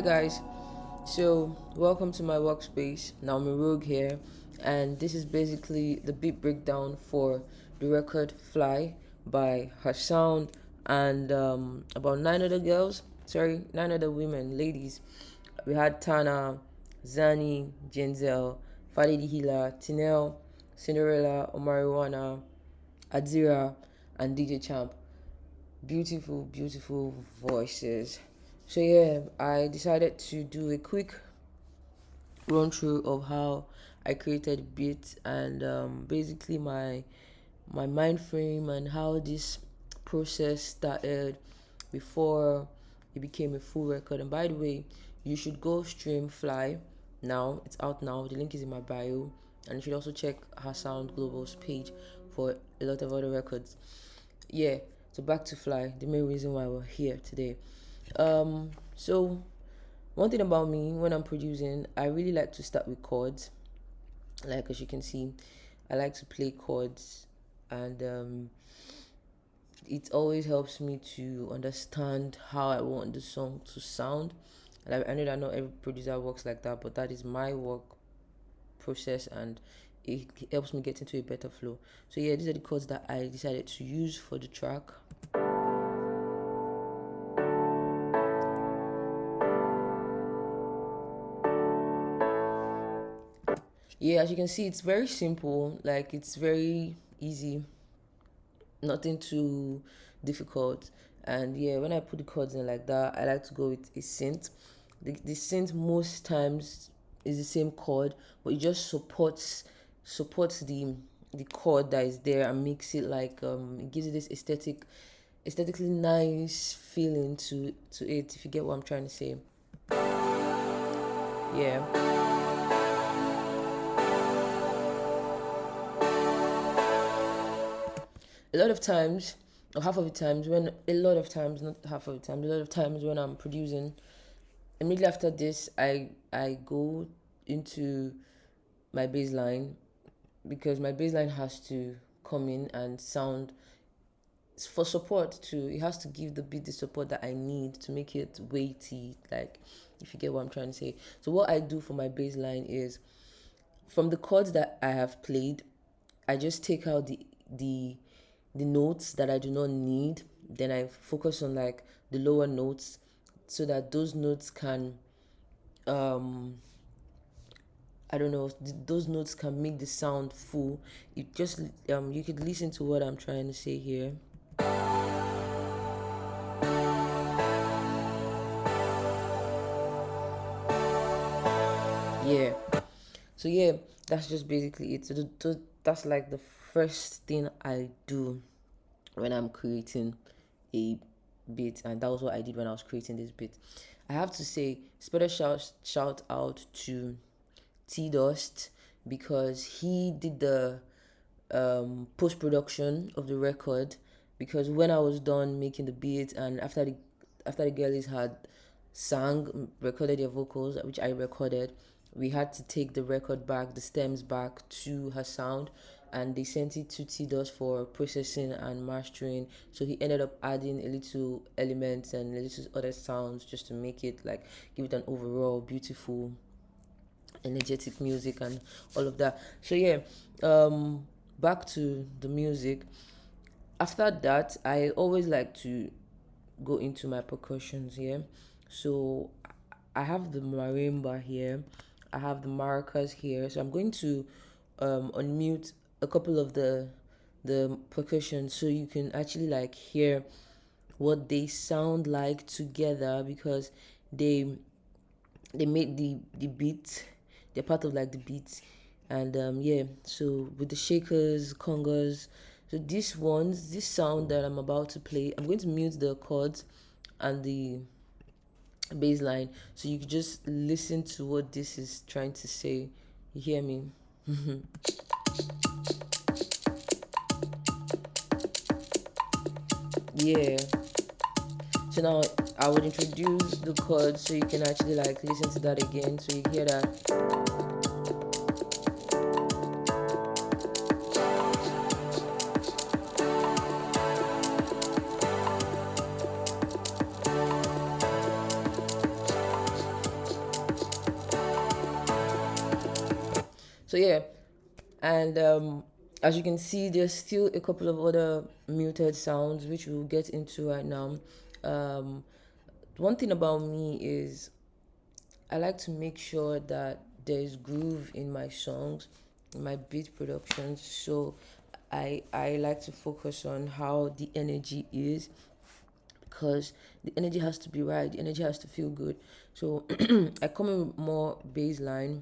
guys, so welcome to my workspace. Naomi here, and this is basically the beat breakdown for the record Fly by her sound and about nine other women, ladies. We had Tahna, Zani, Janezelle, FadeTheHealer, Tieniel, Cinderella, Omariwona, Adzira, and DJ Champ. Beautiful, beautiful voices. So yeah, I decided to do a quick run through of how I created beats and basically my mind frame and how this process started before it became a full record. And by the way, you should go stream Fly now. It's out now. The link is in my bio. And you should also check her Sound Global's page for a lot of other records. Yeah, so back to Fly, the main reason why we're here today. So one thing about me when I'm producing, I really like to start with chords. Like as you can see, I like to play chords, and it always helps me to understand how I want the song to sound. And I know that not every producer works like that, but that is my work process, and it helps me get into a better flow. So yeah, these are the chords that I decided to use for the track. Yeah, as you can see, it's very simple. Like it's very easy, nothing too difficult. And yeah, when I put the chords in like that, I like to go with a synth. The synth most times is the same chord, but it just supports the chord that is there and makes it like it gives it this aesthetically nice feeling to it, if you get what I'm trying to say. Yeah. A lot of times, or half of the times, when a lot of times, not half of the time, a lot of times when I'm producing, immediately after this, I go into my bass line, because my bass line has to come in and sound for support too. It has to give the beat the support that I need to make it weighty, like, if you get what I'm trying to say. So what I do for my bass line is, from the chords that I have played, I just take out the notes that I do not need. Then I focus on like the lower notes, so that those notes can I don't know, those notes can make the sound full. You could listen to what I'm trying to say here. Yeah. So yeah, that's just basically it. So that's like the first thing I do when I'm creating a beat, and that was what I did when I was creating this beat. I have to say special shout out to T-Durst, because he did the post production of the record. Because when I was done making the beat, and after the girlies had recorded their vocals, which I recorded, we had to take the record back, the stems back to her sound, and they sent it to T-Dust for processing and mastering. So he ended up adding a little elements and a little other sounds just to make it like give it an overall beautiful, energetic music and all of that. So yeah, back to the music. After that, I always like to go into my percussions here. So I have the marimba here, I have the maracas here. So I'm going to unmute a couple of the percussion, so you can actually like hear what they sound like together, because they they made the beat. They're part of like the beat. And yeah, so with the shakers, congas, so this sound that I'm about to play, I'm going to mute the chords and the bass line, so you can just listen to what this is trying to say. You hear me? Yeah. So now I would introduce the chords, so you can actually like listen to that again, so you hear that. So yeah, and as you can see, there's still a couple of other muted sounds which we'll get into right now. um, One thing about me is I like to make sure that there's groove in my songs, in my beat productions. So I like to focus on how the energy is, because the energy has to be right, the energy has to feel good. So I come in with more baseline.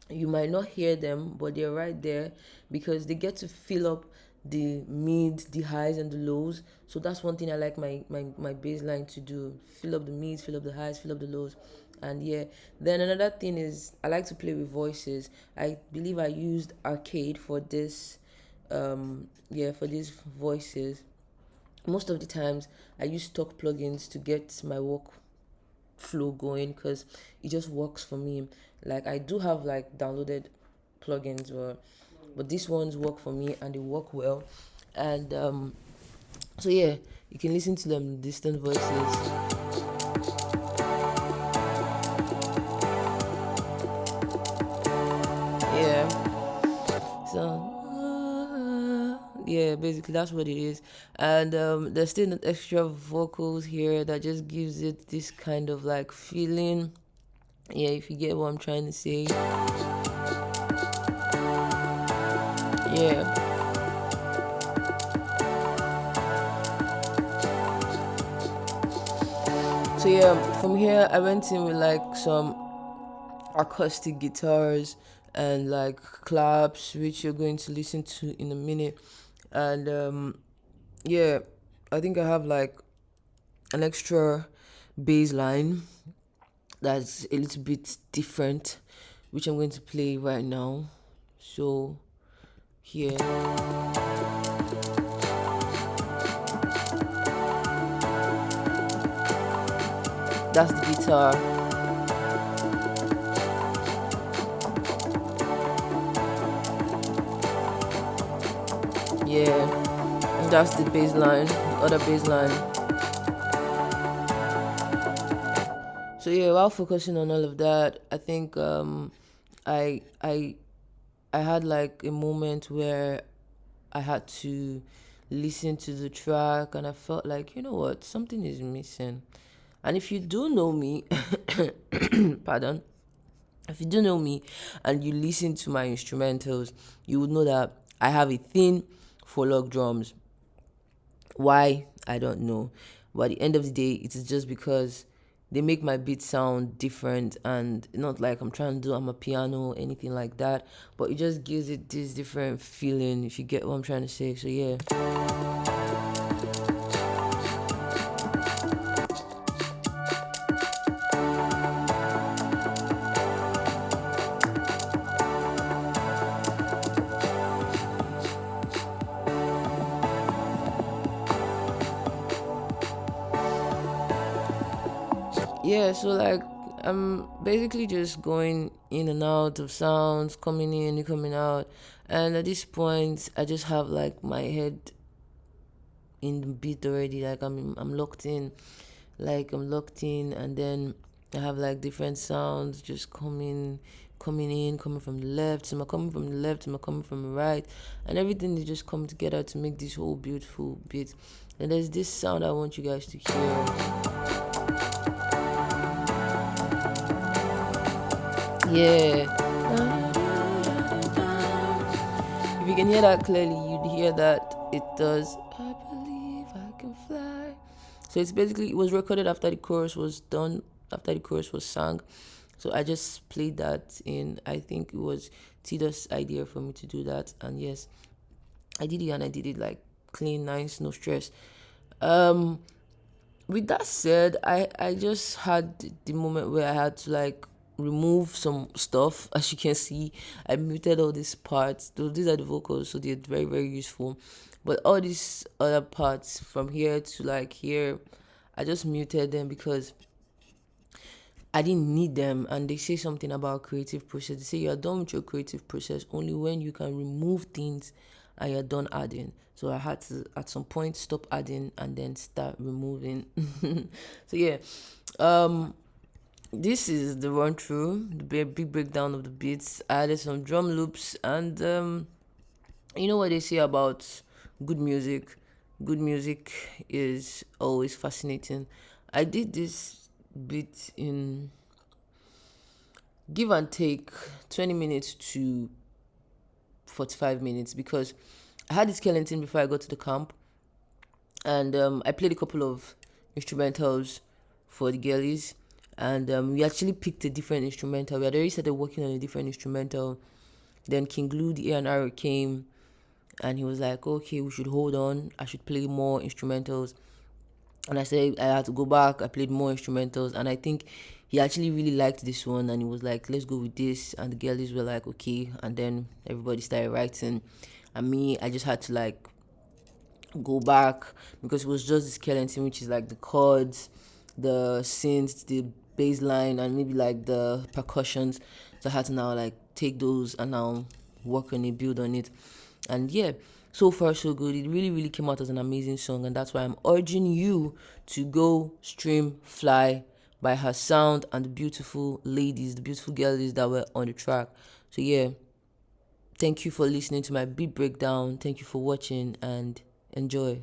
You might not hear them, but they're right there because they get to fill up the mids, the highs, and the lows. So that's one thing I like my baseline to do: fill up the mids, fill up the highs, fill up the lows. And yeah, then another thing is I like to play with voices. I believe I used Arcade for this, yeah, for these voices. Most of the times I use stock plugins to get my work flow going because it just works for me. Like I do have like downloaded plugins, but these ones work for me and they work well. And so yeah, you can listen to them distant voices. Yeah. So yeah, basically that's what it is. And there's still extra vocals here that just gives it this kind of like feeling. Yeah, if you get what I'm trying to say. Yeah. So yeah, from here I went in with like some acoustic guitars and like claps, which you're going to listen to in a minute. And yeah, I think I have like an extra bass line that's a little bit different, which I'm going to play right now. So here, that's the guitar. Yeah, that's the bass line, other bass line. So yeah, while focusing on all of that, I think I I I had like a moment where I had to listen to the track and I felt like, you know what, something is missing. And if you do know me, pardon, if you do know me and you listen to my instrumentals, you would know that I have a thing for log drums. Why? I don't know. But at the end of the day, it is just because they make my beat sound different and not like I'm trying to do I'm a piano or anything like that. But it just gives it this different feeling, if you get what I'm trying to say. So yeah. Yeah, so like I'm basically just going in and out of sounds, coming in and coming out. And at this point I just have like my head in the beat already. Like I'm locked in. Like I'm locked in, and then I have like different sounds just coming in, coming from the left, some are coming from the left, some are coming from the right, and everything they just come together to make this whole beautiful beat. And there's this sound I want you guys to hear. Yeah. If you can hear that clearly, you'd hear that it does. I believe I can fly. So it's basically, it was recorded after the chorus was done, after the chorus was sung. So I just played that in. I think it was T-Durst's idea for me to do that, and yes, I did it, and I did it like clean, nice, no stress. Um, with that said, I just had the moment where I had to like remove some stuff. As you can see, I muted all these parts. These are the vocals, so they're very very useful. But all these other parts from here to like here, I just muted them because I didn't need them. And they say something about creative process. They say you're done with your creative process only when you can remove things and you're done adding. So I had to at some point stop adding and then start removing. So yeah. Um this is the run through, the big breakdown of the beats. I added some drum loops, and you know what they say about good music? Good music is always fascinating. I did this beat in give and take 20 minutes to 45 minutes because I had this skeleton before I got to the camp, and I played a couple of instrumentals for the girlies, and we actually picked a different instrumental. We had already started working on a different instrumental. Then King Glue, the A&R, came, and he was like, okay, we should hold on. I should play more instrumentals. And I said I had to go back. I played more instrumentals, and I think he actually really liked this one, and he was like, let's go with this. And the girlies were like, okay. And then everybody started writing, and me, I just had to like go back because it was just the skeleton, which is like the chords, the synths, the bass line, and maybe like the percussions. So I had to now like take those and now work on it, build on it. And yeah, so far so good. It really, really came out as an amazing song, and that's why I'm urging you to go stream Fly by her sound and the beautiful ladies, the beautiful girlies that were on the track. So yeah, thank you for listening to my beat breakdown. Thank you for watching and enjoy.